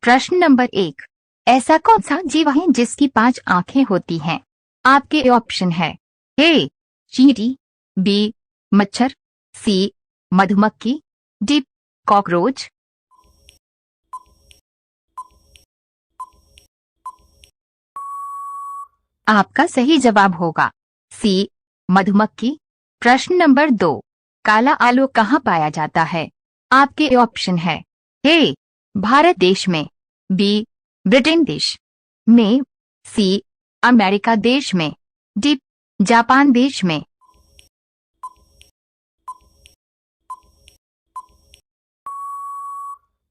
प्रश्न नंबर 1, ऐसा कौन सा जीव है जिसकी 5 आंखें होती हैं? आपके ऑप्शन है ए चींटी, बी मच्छर, सी मधुमक्खी, डी कॉकरोच। आपका सही जवाब होगा सी मधुमक्खी। प्रश्न नंबर 2, काला आलू कहाँ पाया जाता है? आपके ऑप्शन है ए भारत देश में, बी ब्रिटेन देश में, सी अमेरिका देश में, डी जापान देश में।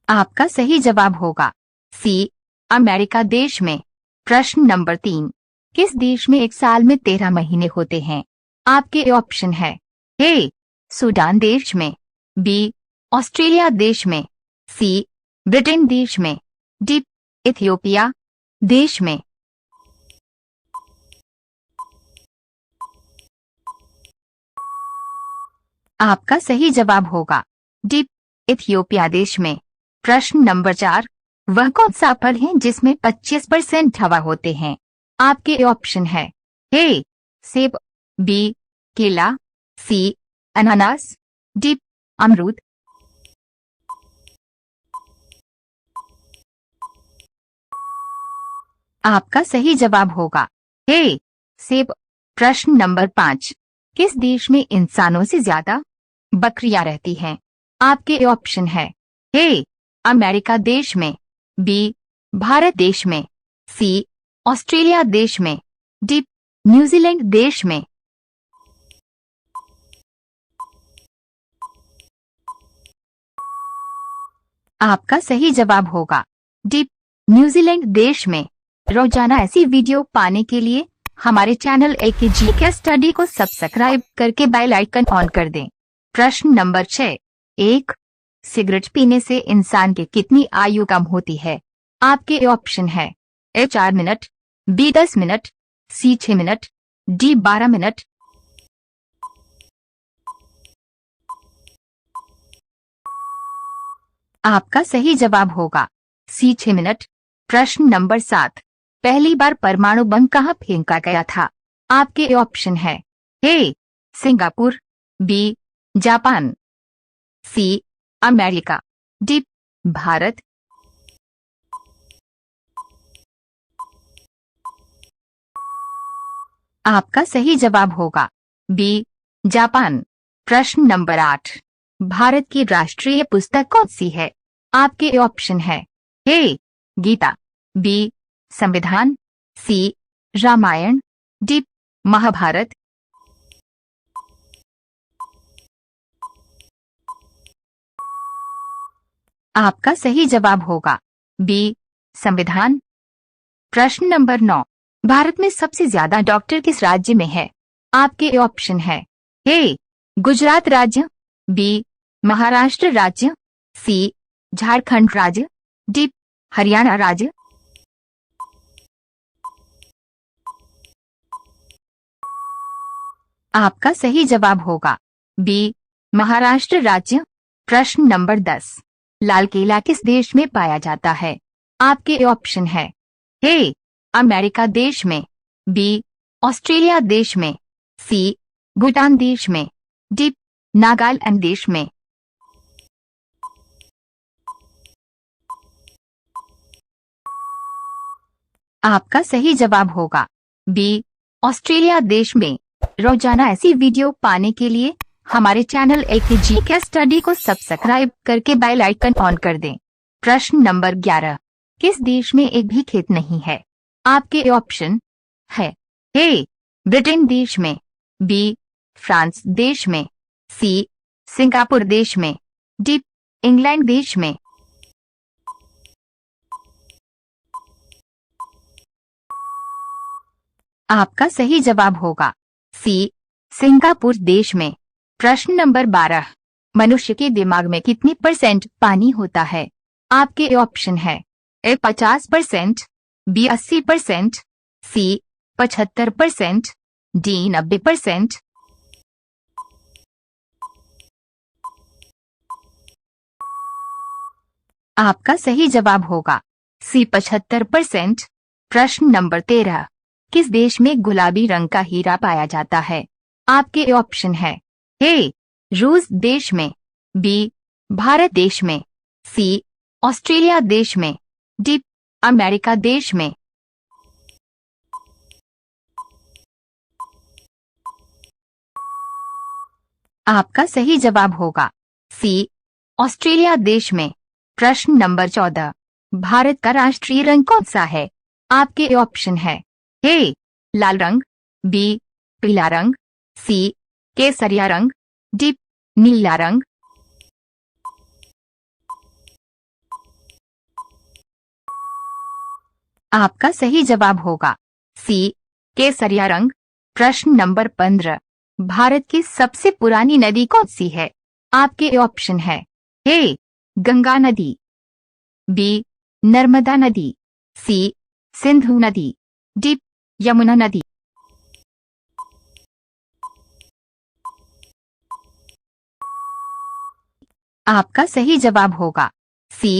आपका सही जवाब होगा सी अमेरिका देश में। प्रश्न नंबर 3, किस देश में एक साल में 13 महीने होते हैं? आपके ऑप्शन है ए सूडान देश में, बी ऑस्ट्रेलिया देश में, सी ब्रिटेन देश में, डी इथियोपिया देश में। आपका सही जवाब होगा डी इथियोपिया देश में। प्रश्न नंबर 4, वह कौन सा फल है जिसमें 25% हवा होते हैं? आपके ऑप्शन है ए सेब, बी केला, सी अनानास, डी अमरूद। आपका सही जवाब होगा ए सेब। प्रश्न नंबर 5, किस देश में इंसानों से ज्यादा बकरियां रहती हैं? आपके ऑप्शन है ए अमेरिका देश में, बी भारत देश में, सी ऑस्ट्रेलिया देश में, डी न्यूजीलैंड देश में। आपका सही जवाब होगा डी न्यूजीलैंड देश में। रोजाना ऐसी वीडियो पाने के लिए हमारे चैनल AKGK स्टडी को सब्सक्राइब करके बेल आइकन ऑन कर दें। प्रश्न नंबर 6, 1, सिगरेट पीने से इंसान की कितनी आयु कम होती है? आपके ऑप्शन है ए 4 मिनट, बी 10 मिनट, सी 6 मिनट, डी 12 मिनट। आपका सही जवाब होगा सी 6 मिनट। प्रश्न नंबर 7, पहली बार परमाणु बम कहाँ फेंका गया था? आपके ऑप्शन है A Singapore, B Japan, C America, D Bharat. आपका सही जवाब होगा बी जापान। प्रश्न नंबर 8, भारत की राष्ट्रीय पुस्तक कौन सी है? आपके ऑप्शन है ए गीता, बी संविधान, सी रामायण, डी महाभारत। आपका सही जवाब होगा बी संविधान। प्रश्न नंबर 9, भारत में सबसे ज्यादा डॉक्टर किस राज्य में है? आपके ऑप्शन है ए गुजरात राज्य, बी महाराष्ट्र राज्य, सी झारखंड राज्य, डी हरियाणा राज्य। आपका सही जवाब होगा बी महाराष्ट्र राज्य। प्रश्न नंबर 10, लाल किला किस देश में पाया जाता है? आपके ऑप्शन है ए अमेरिका देश में, बी ऑस्ट्रेलिया देश में, सी भूटान देश में, डी नागालैंड देश में। आपका सही जवाब होगा बी ऑस्ट्रेलिया देश में। रोजाना ऐसी वीडियो पाने के लिए हमारे चैनल AKGK स्टडी को सब्सक्राइब करके बेल आइकन ऑन कर दें। प्रश्न नंबर 11, किस देश में एक भी खेत नहीं है? आपके ऑप्शन है ए ब्रिटेन देश में, बी फ्रांस देश में, सी सिंगापुर देश में, डी इंग्लैंड देश में। आपका सही जवाब होगा सी सिंगापुर देश में। प्रश्न नंबर 12, मनुष्य के दिमाग में कितनी % पानी होता है? आपके ऑप्शन है ए 50%, बी 80%, सी 75%, डी 90%। आपका सही जवाब होगा सी 75%। प्रश्न नंबर 13, किस देश में गुलाबी रंग का हीरा पाया जाता है? आपके ऑप्शन है ए रूस देश में, बी भारत देश में, सी ऑस्ट्रेलिया देश में, डी अमेरिका देश में। आपका सही जवाब होगा सी ऑस्ट्रेलिया देश में। प्रश्न नंबर 14, भारत का राष्ट्रीय रंग कौन सा है? आपके ऑप्शन है ए लाल रंग, बी पीला रंग, सी केसरिया रंग, डी नीला रंग। आपका सही जवाब होगा सी केसरिया रंग। प्रश्न नंबर 15, भारत की सबसे पुरानी नदी कौन सी है? आपके ऑप्शन है ए गंगा नदी, बी नर्मदा नदी, सी सिंधु नदी, डी यमुना नदी। आपका सही जवाब होगा सी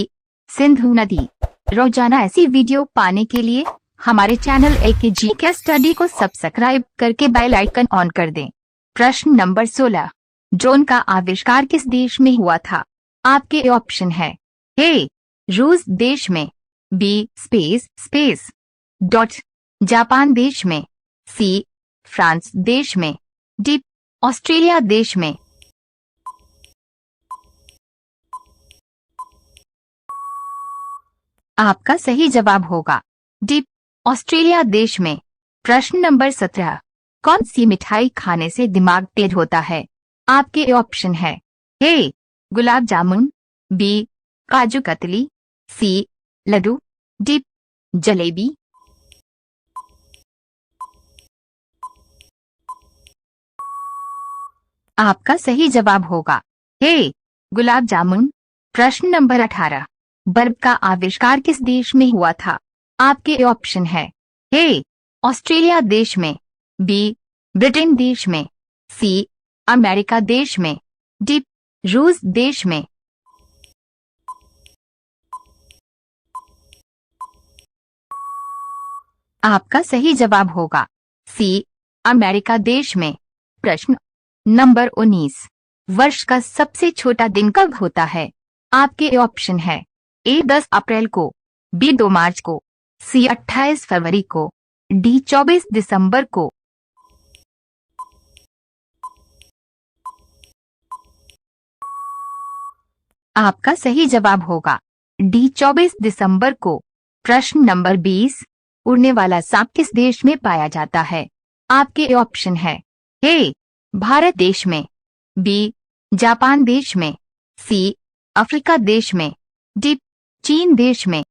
सिंधु नदी। रोजाना ऐसी वीडियो पाने के लिए हमारे चैनल एलकेजी कैस स्टडी को सब्सक्राइब करके बेल आइकन ऑन कर दें। प्रश्न नंबर 16, ड्रोन का आविष्कार किस देश में हुआ था? आपके ऑप्शन है ए रूस देश में, बी स्पेस डॉट जापान देश में, सी फ्रांस देश में, डी ऑस्ट्रेलिया देश में। आपका सही जवाब होगा डी ऑस्ट्रेलिया देश में। प्रश्न नंबर 17, कौन सी मिठाई खाने से दिमाग तेज होता है? आपके ऑप्शन है ए गुलाब जामुन, बी काजू कतली, सी लड्डू, डी जलेबी। आपका सही जवाब होगा ए गुलाब जामुन। प्रश्न नंबर 18, बल्ब का आविष्कार किस देश में हुआ था? आपके ऑप्शन है ए ऑस्ट्रेलिया देश में, बी ब्रिटेन देश में, सी अमेरिका देश में, डी रूस देश में। आपका सही जवाब होगा सी अमेरिका देश में। प्रश्न नंबर 19, वर्ष का सबसे छोटा दिन कब होता है? आपके ऑप्शन है ए 10 अप्रैल को, बी 2 मार्च को, सी 28 फरवरी को, डी 24 दिसंबर को। आपका सही जवाब होगा डी 24 दिसंबर को। प्रश्न नंबर 20, उड़ने वाला सांप किस देश में पाया जाता है? आपके ऑप्शन है ए भारत देश में, बी जापान देश में, सी अफ्रीका देश में, डी चीन देश में।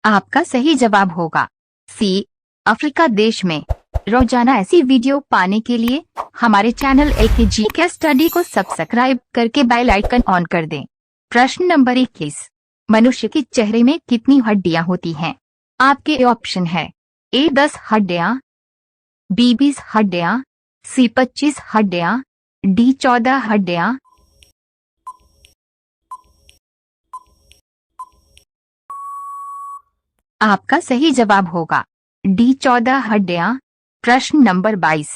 आपका सही जवाब होगा सी अफ्रीका देश में। रोजाना ऐसी वीडियो पाने के लिए हमारे चैनल एलकेजी कैस स्टडी को सब्सक्राइब करके बेल आइकन ऑन कर दें। प्रश्न नंबर 21, मनुष्य के चेहरे में कितनी हड्डियां होती हैं? आपके ऑप्शन है ए 10 हड्डियां, बी 20 हड्डियां, सी 25 हड्डियां, डी 14 हड्डियां। आपका सही जवाब होगा डी 14 हड्डियां। प्रश्न नंबर 22,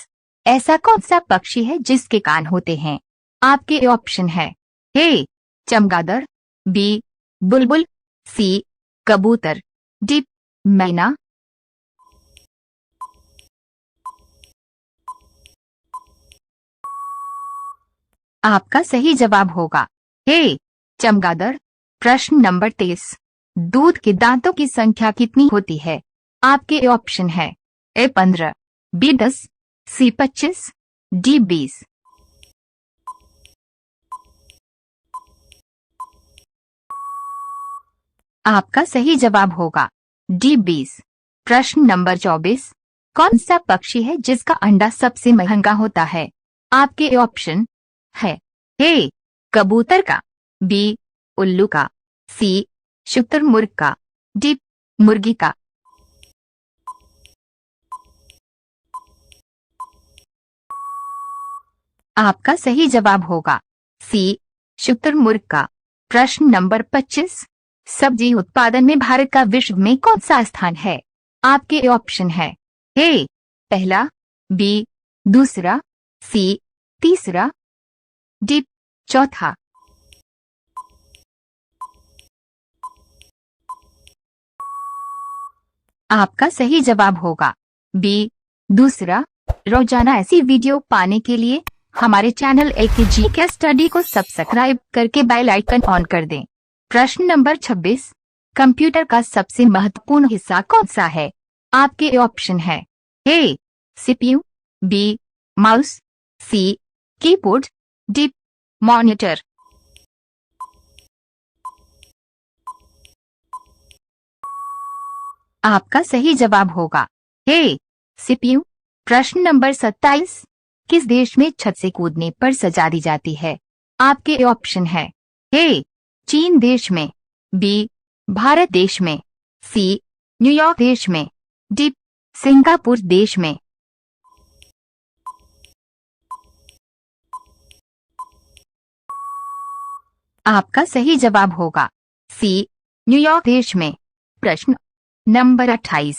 ऐसा कौन सा पक्षी है जिसके कान होते हैं? आपके ऑप्शन है ए चमगादड़, बी बुलबुल, सी कबूतर, डी मैना। आपका सही जवाब होगा ए चमगादड़। प्रश्न नंबर 23, दूध के दांतों की संख्या कितनी होती है? आपके ऑप्शन है ए 15, बी 10, सी 25, डी 20। आपका सही जवाब होगा डी 20। प्रश्न नंबर 24, कौन सा पक्षी है जिसका अंडा सबसे महंगा होता है? आपके ऑप्शन है ए कबूतर का, बी उल्लू का, सी शुतुरमुर्ग का, डी मुर्गी का। आपका सही जवाब होगा सी शुतुरमुर्ग का। प्रश्न नंबर 25, सब्जी उत्पादन में भारत का विश्व में कौन सा स्थान है? आपके ऑप्शन है ए पहला, बी दूसरा, सी तीसरा, डी चौथा। आपका सही जवाब होगा बी दूसरा। रोजाना ऐसी वीडियो पाने के लिए हमारे चैनल एलकेजी के स्टडी को सब्सक्राइब करके बेल आइकन ऑन कर दें। प्रश्न नंबर 26, कंप्यूटर का सबसे महत्वपूर्ण हिस्सा कौन सा है? आपके ऑप्शन है ए सीपीयू, बी माउस, सी कीबोर्ड, डी मॉनिटर। आपका सही जवाब होगा ए सीपीयू। प्रश्न नंबर 27, किस देश में छत से कूदने पर सजा दी जाती है? आपके ऑप्शन है ए चीन देश में, बी भारत देश में, सी न्यूयॉर्क देश में, डी सिंगापुर देश में। आपका सही जवाब होगा सी न्यूयॉर्क देश में। प्रश्न नंबर 28,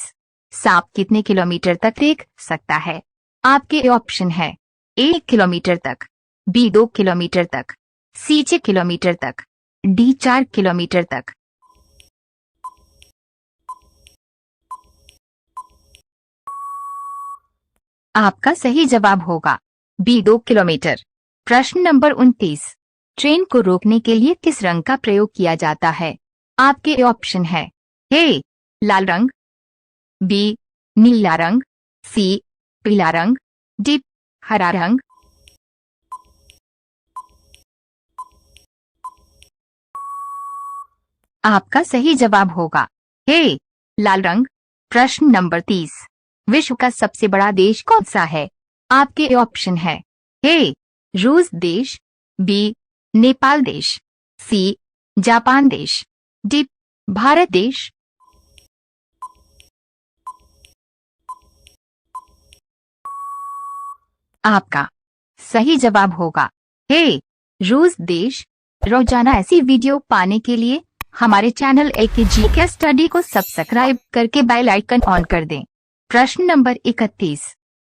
सांप कितने किलोमीटर तक देख सकता है? आपके ऑप्शन है ए 1 किलोमीटर तक, बी 2 किलोमीटर तक, सी 6 किलोमीटर तक, डी 4 किलोमीटर तक। आपका सही जवाब होगा बी 2 किलोमीटर। प्रश्न नंबर 29, ट्रेन को रोकने के लिए किस रंग का प्रयोग किया जाता है? आपके ऑप्शन है ए लाल रंग, बी नीला रंग, सी पीला रंग, डी हरा रंग। आपका सही जवाब होगा ए लाल रंग। प्रश्न नंबर 30, विश्व का सबसे बड़ा देश कौन सा है? आपके ऑप्शन है ए रूस देश, बी नेपाल देश, सी जापान देश, डी भारत देश। आपका सही जवाब होगा ए रूस देश। रोजाना ऐसी वीडियो पाने के लिए हमारे चैनल एलकेजी के स्टडी को सब्सक्राइब करके बेल आइकन ऑन कर दें। प्रश्न नंबर 31,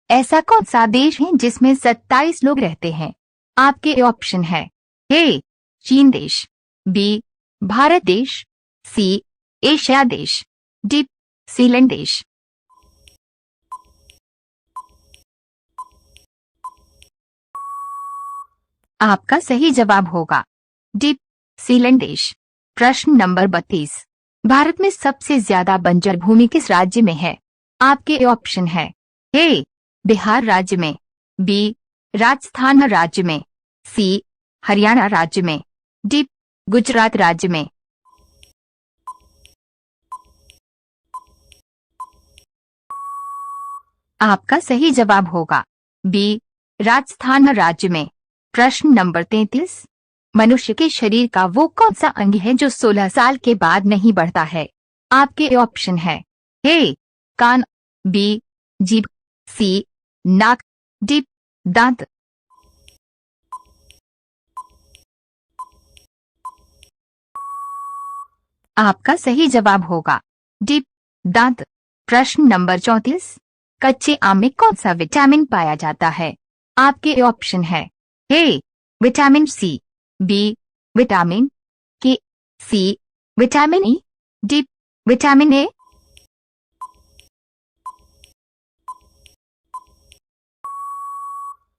ऐसा कौन सा देश है जिसमें 27 लोग रहते हैं? आपके ऑप्शन है ए चीन देश, बी भारत देश, सी एशिया देश, डी सीलैंड देश। आपका सही जवाब होगा डी सीलैंड देश। प्रश्न नंबर 32, भारत में सबसे ज्यादा बंजर भूमि किस राज्य में है? आपके ऑप्शन है ए बिहार राज्य में, बी राजस्थान राज्य में, सी हरियाणा राज्य में, डी गुजरात राज्य में। आपका सही जवाब होगा बी राजस्थान राज्य में। प्रश्न नंबर 33, मनुष्य के शरीर का वो कौन सा अंग है जो 16 साल के बाद नहीं बढ़ता है? आपके ऑप्शन है ए कान, बी जीभ, सी नाक, डी दांत। आपका सही जवाब होगा डी दांत। प्रश्न नंबर 34, कच्चे आम में कौन सा विटामिन पाया जाता है? आपके ऑप्शन है A vitamin C, B vitamin K, C vitamin E, D vitamin A.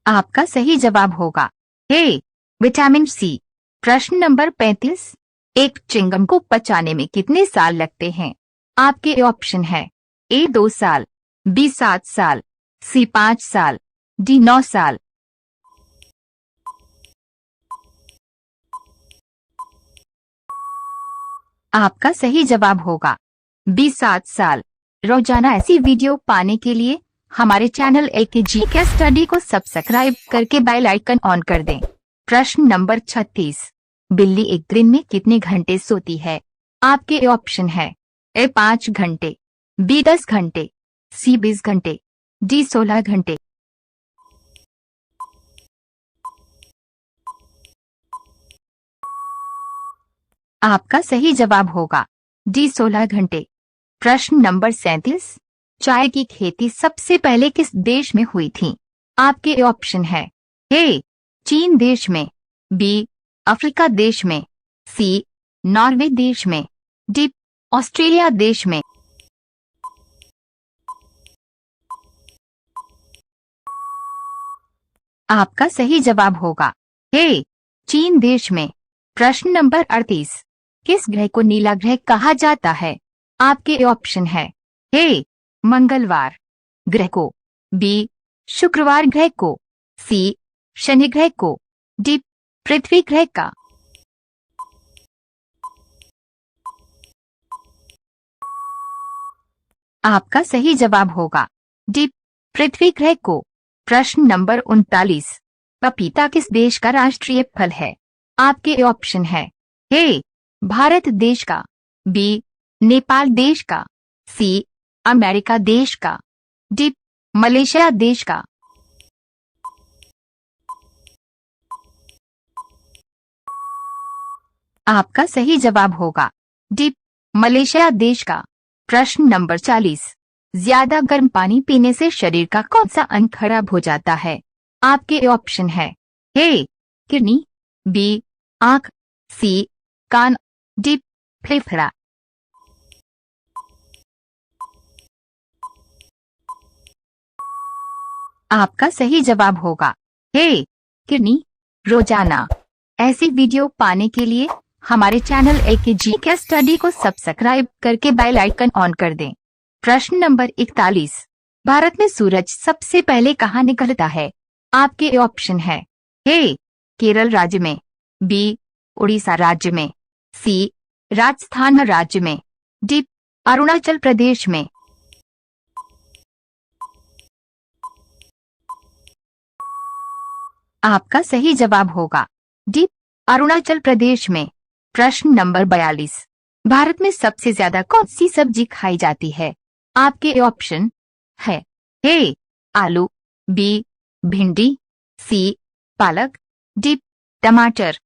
आपका सही जवाब होगा ए विटामिन सी। प्रश्न नंबर 35, एक च्युइंगम को पचाने में कितने साल लगते हैं? आपके ऑप्शन है ए 2 साल, बी 7 साल, सी 5 साल, डी 9 साल। आपका सही जवाब होगा बी 7 साल। रोजाना ऐसी वीडियो पाने के लिए हमारे चैनल एलकेजी के स्टडी को सब्सक्राइब करके बेल आइकन ऑन कर दें। प्रश्न नंबर 36, बिल्ली एक दिन में कितने घंटे सोती है? आपके ऑप्शन है ए 5 घंटे, बी 10 घंटे, सी 20 घंटे, डी 16 घंटे। आपका सही जवाब होगा डी 16 घंटे। प्रश्न नंबर 37, चाय की खेती सबसे पहले किस देश में हुई थी? आपके ऑप्शन है ए चीन देश में, बी अफ्रीका देश में, सी नॉर्वे देश में, डी ऑस्ट्रेलिया देश में। आपका सही जवाब होगा ए चीन देश में। प्रश्न नंबर 38, किस ग्रह को नीला ग्रह कहा जाता है? आपके ऑप्शन है ए मंगलवार ग्रह को, बी शुक्रवार ग्रह को, सी शनि ग्रह को, डी पृथ्वी ग्रह का। आपका सही जवाब होगा डी पृथ्वी ग्रह को। प्रश्न नंबर 39, पपीता किस देश का राष्ट्रीय फल है? आपके ऑप्शन है ए भारत देश का, बी नेपाल देश का, सी अमेरिका देश का, डी मलेशिया देश का। आपका सही जवाब होगा डी मलेशिया देश का। प्रश्न नंबर 40, ज्यादा गर्म पानी पीने से शरीर का कौन सा अंग खराब हो जाता है? आपके ऑप्शन है ए किडनी, बी आंख, सी कान, डी फेफड़ा। आपका सही जवाब होगा ए किडनी। रोजाना ऐसी वीडियो पाने के लिए हमारे चैनल एकेजी के स्टडी को सब्सक्राइब करके बेल आइकन ऑन कर दें। प्रश्न नंबर 41, भारत में सूरज सबसे पहले कहाँ निकलता है? आपके ऑप्शन है ए केरल राज्य में, बी उड़ीसा राज्य में, सी राजस्थान राज्य में, डी अरुणाचल प्रदेश में। आपका सही जवाब होगा डी अरुणाचल प्रदेश में। प्रश्न नंबर 42, भारत में सबसे ज्यादा कौन सी सब्जी खाई जाती है? आपके ऑप्शन है ए आलू, बी भिंडी, सी पालक, डी टमाटर।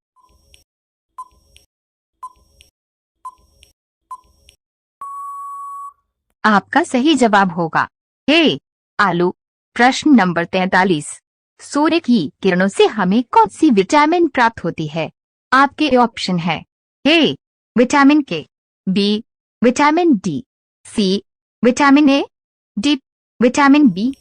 आपका सही जवाब होगा ए आलू। प्रश्न नंबर 43, सूर्य की किरणों से हमें कौन सी विटामिन प्राप्त होती है? आपके ऑप्शन है A vitamin K, B vitamin D, C vitamin A, D vitamin B.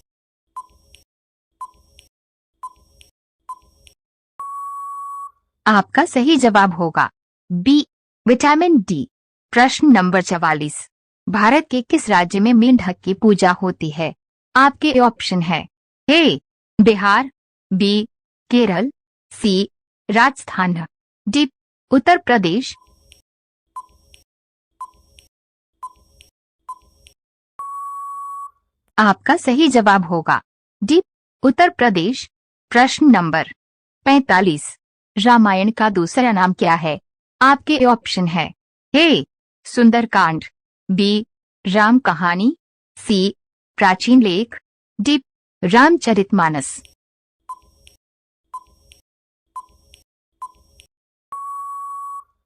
आपका सही जवाब होगा बी विटामिन डी। प्रश्न नंबर 44, भारत के किस राज्य में मेंढक की पूजा होती है? आपके ऑप्शन है ए बिहार, बी केरल, सी राजस्थान, डी उत्तर प्रदेश। आपका सही जवाब होगा डी उत्तर प्रदेश। प्रश्न नंबर 45, रामायण का दूसरा नाम क्या है? आपके ऑप्शन है ए सुंदरकांड, बी राम कहानी, सी प्राचीन लेख, डी रामचरितमानस।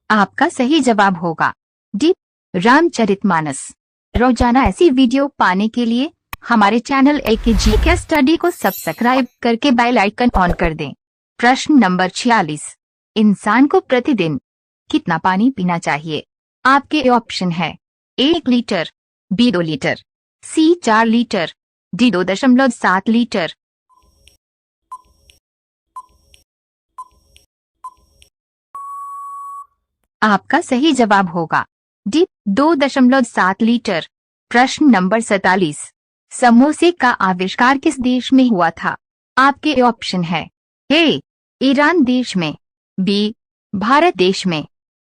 आपका सही जवाब होगा डी रामचरितमानस। रोजाना ऐसी वीडियो पाने के लिए हमारे चैनल एकेजी के स्टडी को सब्सक्राइब करके बेल आइकन ऑन कर दें। प्रश्न नंबर 46, इंसान को प्रतिदिन कितना पानी पीना चाहिए? आपके ऑप्शन है 1 लीटर, बी 2 लीटर, सी 4 लीटर, डी 2.7 लीटर। आपका सही जवाब होगा डी 2.7 लीटर। प्रश्न नंबर 47, समोसे का आविष्कार किस देश में हुआ था? आपके ऑप्शन है ए ईरान देश में, बी भारत देश में,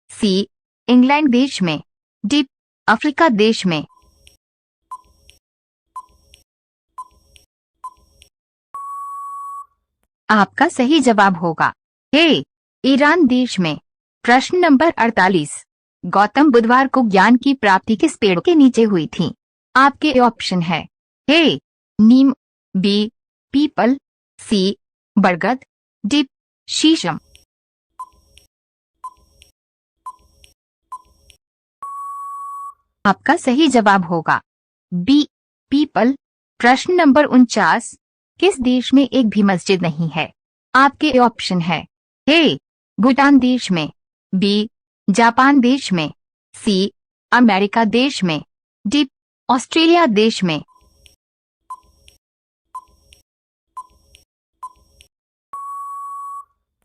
सी इंग्लैंड देश में, डी अफ्रीका देश में। आपका सही जवाब होगा ए ईरान देश में। प्रश्न नंबर 48, गौतम बुधवार को ज्ञान की प्राप्ति किस पेड़ के नीचे हुई थी? आपके ऑप्शन है ए नीम, बी पीपल, सी बरगद, डी शीशम। आपका सही जवाब होगा बी पीपल। प्रश्न नंबर 49, किस देश में एक भी मस्जिद नहीं है? आपके ऑप्शन है ए भूटान देश में, बी जापान देश में, सी अमेरिका देश में, डी ऑस्ट्रेलिया देश में।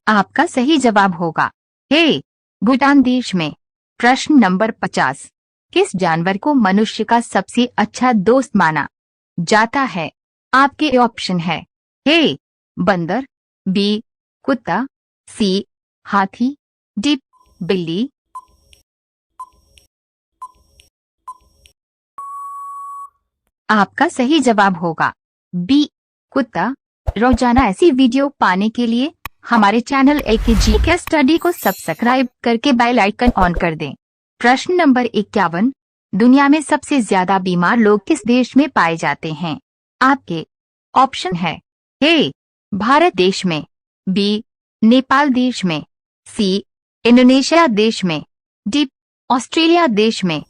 आपका सही जवाब होगा ए भूटान देश में। प्रश्न नंबर 50, किस जानवर को मनुष्य का सबसे अच्छा दोस्त माना जाता है? आपके ऑप्शन है ए बंदर, बी कुत्ता, सी हाथी, डी बिल्ली। आपका सही जवाब होगा बी कुत्ता। रोजाना ऐसी वीडियो पाने के लिए हमारे चैनल LKG के स्टडी को सब्सक्राइब करके बेल आइकन ऑन कर दें। प्रश्न नंबर 51, दुनिया में सबसे ज्यादा बीमार लोग किस देश में पाए जाते हैं? आपके ऑप्शन है ए भारत देश में, बी नेपाल देश में, सी इंडोनेशिया देश में, डी ऑस्ट्रेलिया देश में।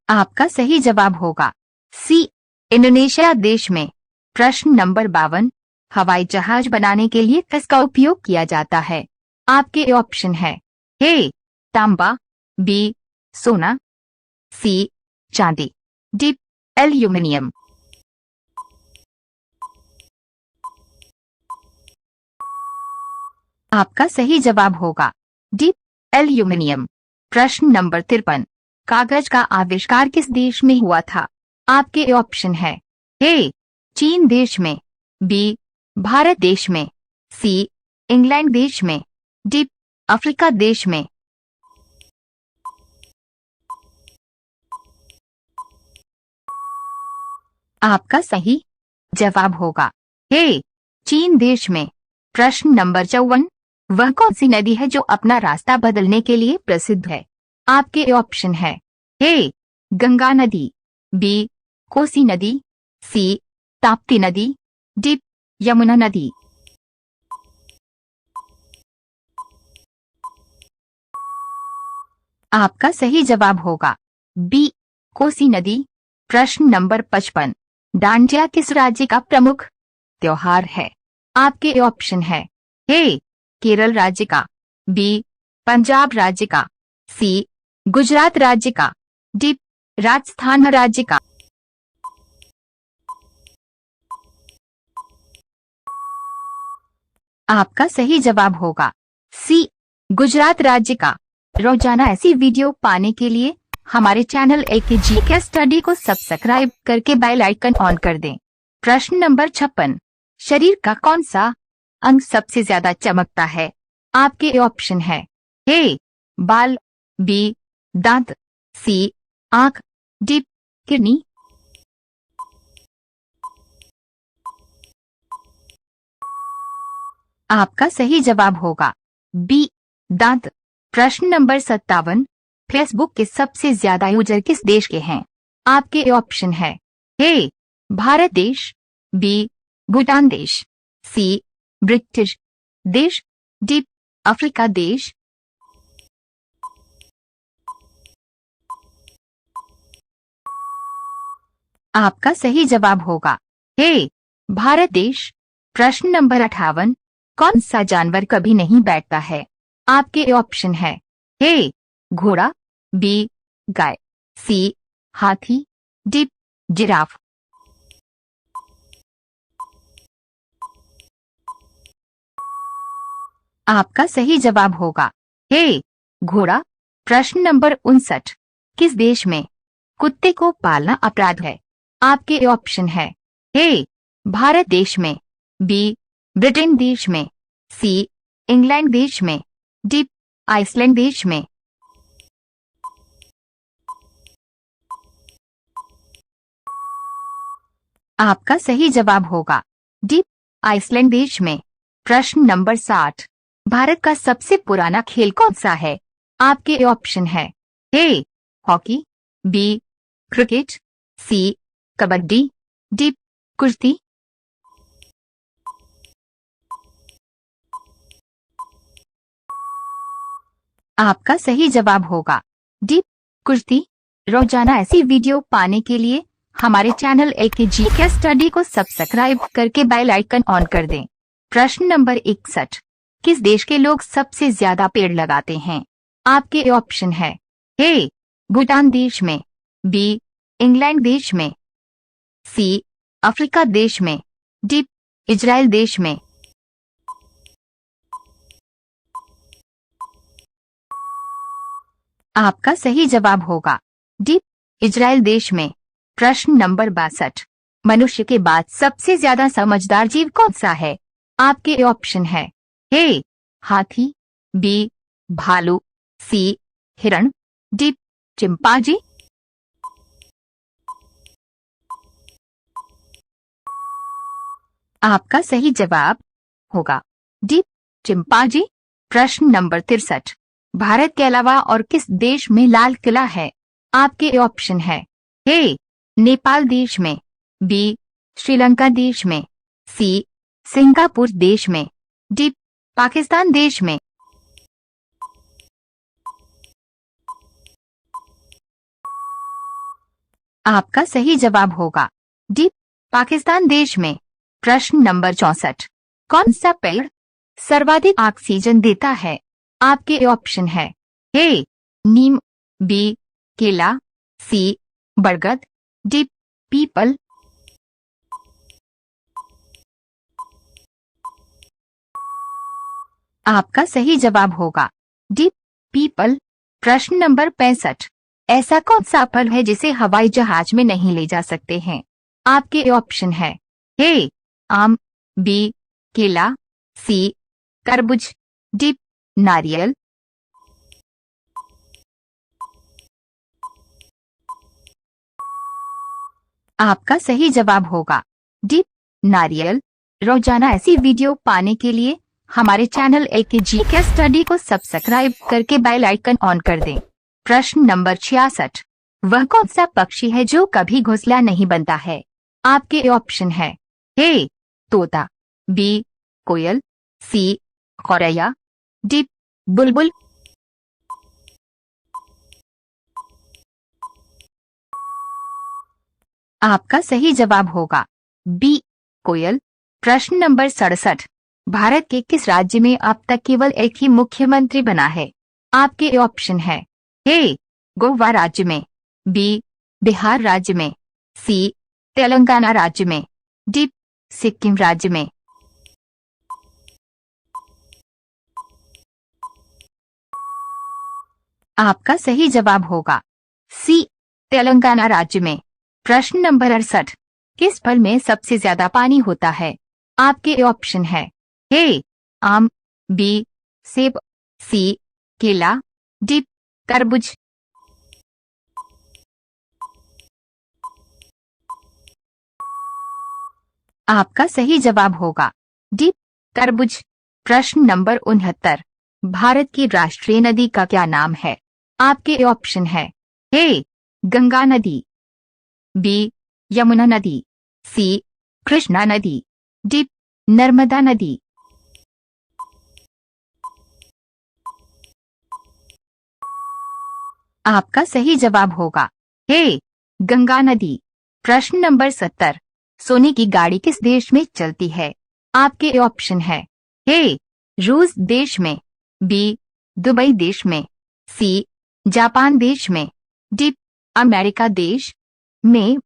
आपका सही जवाब होगा सी इंडोनेशिया देश में। प्रश्न नंबर 52, हवाई जहाज बनाने के लिए किसका उपयोग किया जाता है? आपके ऑप्शन है ए तांबा, बी सोना, सी चांदी, डी एल्यूमिनियम। आपका सही जवाब होगा डी एल्यूमिनियम। प्रश्न नंबर 53, कागज का आविष्कार किस देश में हुआ था? आपके ऑप्शन है ए चीन देश में, बी भारत देश में, सी इंग्लैंड देश में, डी अफ्रीका देश में। आपका सही जवाब होगा ए चीन देश में। प्रश्न नंबर 54, वह कौन सी नदी है जो अपना रास्ता बदलने के लिए प्रसिद्ध है? आपके ऑप्शन है ए गंगा नदी, बी कोसी नदी, सी ताप्ती नदी, डी यमुना नदी। आपका सही जवाब होगा बी कोसी नदी। प्रश्न नंबर 55, डांडिया किस राज्य का प्रमुख त्योहार है? आपके ऑप्शन है ए केरल राज्य का, बी पंजाब राज्य का, सी गुजरात राज्य का, डी राजस्थान राज्य का। आपका सही जवाब होगा सी गुजरात राज्य का। रोजाना ऐसी वीडियो पाने के लिए हमारे चैनल LKG के स्टडी को सब्सक्राइब करके बेल आइकन ऑन कर दें। प्रश्न नंबर 56, शरीर का कौन सा अंग सबसे ज्यादा चमकता है? आपके ऑप्शन है ए बाल, बी दांत, सी आंख, डी किडनी। आपका सही जवाब होगा बी दांत। प्रश्न नंबर 57, फेसबुक के सबसे ज्यादा यूजर किस देश के हैं? आपके ऑप्शन है ए भारत देश, बी भूटान देश, सी ब्रिटिश देश, डी अफ्रीका देश। आपका सही जवाब होगा ए भारत देश। प्रश्न नंबर 58, कौन सा जानवर कभी नहीं बैठता है? आपके ऑप्शन है ए घोड़ा, बी गाय, सी हाथी, डी जिराफ। आपका सही जवाब होगा ए घोड़ा। प्रश्न नंबर 59, किस देश में कुत्ते को पालना अपराध है? आपके ऑप्शन है ए भारत देश में, बी ब्रिटेन देश में, सी इंग्लैंड देश में, डी आइसलैंड देश में। आपका सही जवाब होगा डी आइसलैंड देश में। प्रश्न नंबर 60, भारत का सबसे पुराना खेल कौन सा है? आपके ऑप्शन है A hockey, B cricket, C kabaddi, D कुश्ती। आपका सही जवाब होगा डी कुश्ती। रोजाना ऐसी वीडियो पाने के लिए हमारे चैनल एलकेजी के स्टडी को सब्सक्राइब करके बेल आइकन ऑन कर दें। प्रश्न नंबर 61। किस देश के लोग सबसे ज्यादा पेड़ लगाते हैं? आपके ऑप्शन है ए भूटान देश में, बी इंग्लैंड देश में, सी अफ्रीका देश में, डी इजराइल देश में। आपका सही जवाब होगा डी इजराइल देश में। प्रश्न नंबर 62। मनुष्य के बाद सबसे ज्यादा समझदार जीव कौन सा है? आपके ऑप्शन है ए हाथी, बी भालू, सी हिरण, डी चिंपांजी। आपका सही जवाब होगा डी चिंपांजी। प्रश्न नंबर 63। भारत के अलावा और किस देश में लाल किला है? आपके ऑप्शन है ए नेपाल देश में, बी श्रीलंका देश में, सी सिंगापुर देश में, डी पाकिस्तान देश में। आपका सही जवाब होगा डी पाकिस्तान देश में। प्रश्न नंबर 64। कौन सा पेड़ सर्वाधिक ऑक्सीजन देता है? आपके ऑप्शन है ए नीम, बी केला, सी बरगद, डी पीपल। आपका सही जवाब होगा डी पीपल। प्रश्न नंबर 65। ऐसा कौन सा फल है जिसे हवाई जहाज में नहीं ले जा सकते हैं? आपके ऑप्शन है ए आम, बी केला, सी तरबूज, डी नारियल। आपका सही जवाब होगा डी नारियल। रोजाना ऐसी वीडियो पाने के लिए हमारे चैनल एलकेजी के स्टडी को सब्सक्राइब करके बेल आइकन ऑन कर दें। प्रश्न नंबर 66। वह कौन सा पक्षी है जो कभी घोंसला नहीं बनता है? आपके ऑप्शन है ए तोता, बी कोयल, सी गौरैया, डी बुलबुल। आपका सही जवाब होगा बी कोयल। प्रश्न नंबर 67। भारत के किस राज्य में अब तक केवल एक ही मुख्यमंत्री बना है? आपके ऑप्शन है ए गोवा राज्य में, बी बिहार राज्य में, सी तेलंगाना राज्य में, डी सिक्किम राज्य में। आपका सही जवाब होगा सी तेलंगाना राज्य में। प्रश्न नंबर 68। किस फल में सबसे ज्यादा पानी होता है? आपके ऑप्शन है ए आम, बी सेब, सी केला, डी तरबूज। आपका सही जवाब होगा डी तरबूज। प्रश्न नंबर 69। भारत की राष्ट्रीय नदी का क्या नाम है? आपके ऑप्शन है ए गंगा नदी, बी यमुना नदी, सी कृष्णा नदी, डी नर्मदा नदी। आपका सही जवाब होगा ए गंगा नदी। प्रश्न नंबर 70। सोने की गाड़ी किस देश में चलती है? आपके ऑप्शन है ए रूस देश में, बी दुबई देश में, सी जापान देश में, डी अमेरिका देश में।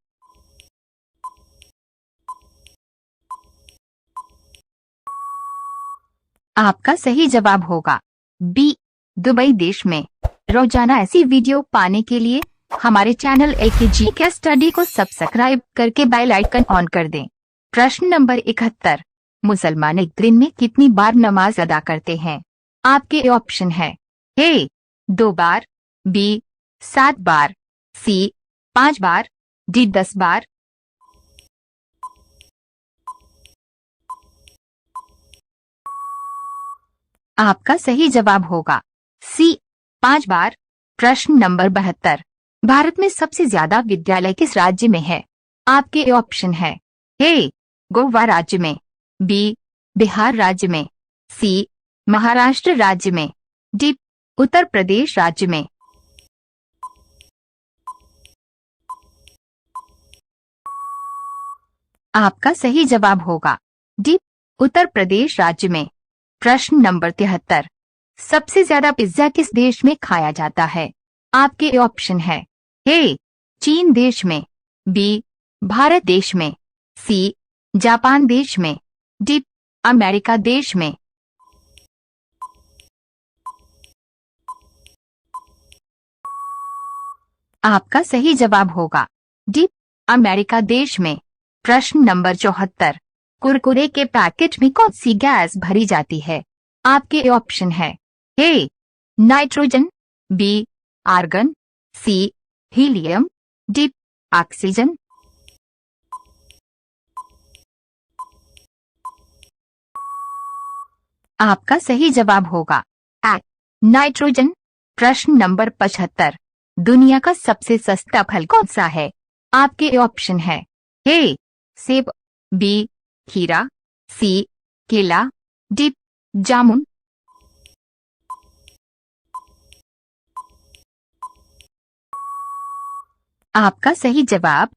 आपका सही जवाब होगा बी दुबई देश में। रोजाना ऐसी वीडियो पाने के लिए हमारे चैनल एलकेजी के स्टडी को सब्सक्राइब करके बेल आइकन ऑन कर दें। प्रश्न नंबर 71। मुसलमान एक दिन में कितनी बार नमाज अदा करते हैं? आपके ऑप्शन है ए 2 बार, बी 7 बार, सी 5 बार, डी 10 बार। आपका सही जवाब होगा सी 5 बार। प्रश्न नंबर 72। भारत में सबसे ज्यादा विद्यालय किस राज्य में है? आपके ऑप्शन है ए गोवा राज्य में, बी बिहार राज्य में, सी महाराष्ट्र राज्य में, डी उत्तर प्रदेश राज्य में। आपका सही जवाब होगा डी, उत्तर प्रदेश राज्य में। प्रश्न नंबर 73। सबसे ज्यादा पिज्जा किस देश में खाया जाता है? आपके ऑप्शन है ए चीन देश में, बी भारत देश में, सी जापान देश में, डी अमेरिका देश में। आपका सही जवाब होगा डी अमेरिका देश में। प्रश्न नंबर 74। कुरकुरे के पैकेट में कौन सी गैस भरी जाती है? आपके ऑप्शन है A nitrogen, B argon, C helium, D oxygen. आपका सही जवाब होगा ए नाइट्रोजन। प्रश्न नंबर 75। दुनिया का सबसे सस्ता फल कौन सा है? आपके ऑप्शन है ए सेब, बी खीरा, सी केला, डी जामुन। आपका सही जवाब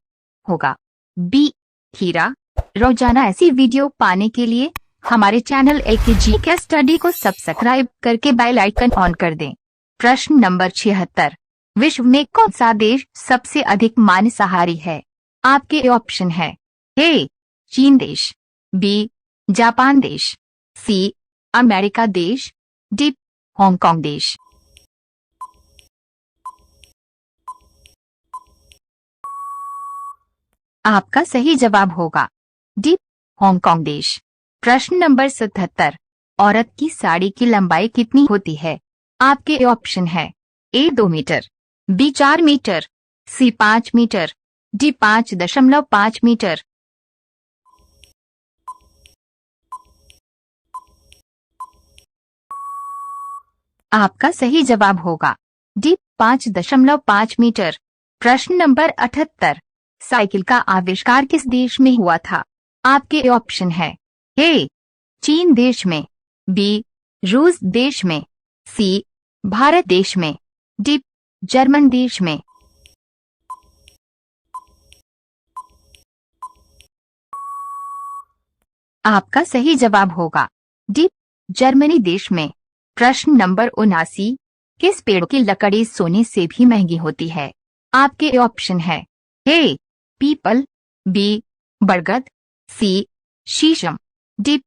होगा बी खीरा। रोजाना ऐसी वीडियो पाने के लिए हमारे चैनल एलकेजी के स्टडी को सब्सक्राइब करके बेल आइकन ऑन कर दें। प्रश्न नंबर 76। विश्व में कौन सा देश सबसे अधिक मांसाहारी है? आपके ऑप्शन है ए चीन देश, बी जापान देश, सी अमेरिका देश, डी हांगकांग देश। आपका सही जवाब होगा डी हांगकांग देश। प्रश्न नंबर 77। औरत की साड़ी की लंबाई कितनी होती है? आपके ऑप्शन है ए 2 मीटर, बी 4 मीटर, सी 5 मीटर, डी 5.5 मीटर। आपका सही जवाब होगा डी 5.5 मीटर। प्रश्न नंबर 78। साइकिल का आविष्कार किस देश में हुआ था? आपके ऑप्शन है ए चीन देश में, बी रूस देश में, सी भारत देश में, डी जर्मन देश में। आपका सही जवाब होगा डी जर्मनी देश में। प्रश्न नंबर 79। किस पेड़ की लकड़ी सोने से भी महंगी होती है? आपके ऑप्शन है ए पीपल, बी बरगद, सी शीशम, डी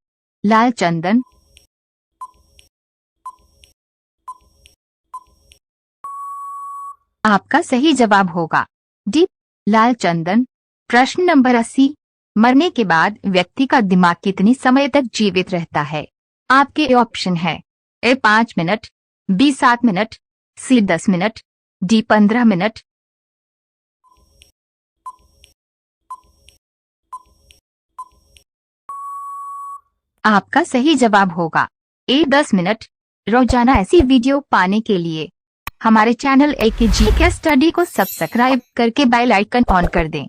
लाल चंदन। आपका सही जवाब होगा डी लाल चंदन। प्रश्न नंबर 80। मरने के बाद व्यक्ति का दिमाग कितने समय तक जीवित रहता है? आपके ऑप्शन है ए 5 मिनट, बी 7 मिनट, सी 10 मिनट, डी 15 मिनट। आपका सही जवाब होगा ए 10 मिनट। रोजाना ऐसी वीडियो पाने के लिए हमारे चैनल एलकेजी के स्टडी को सब्सक्राइब करके बेल आइकन ऑन कर दें।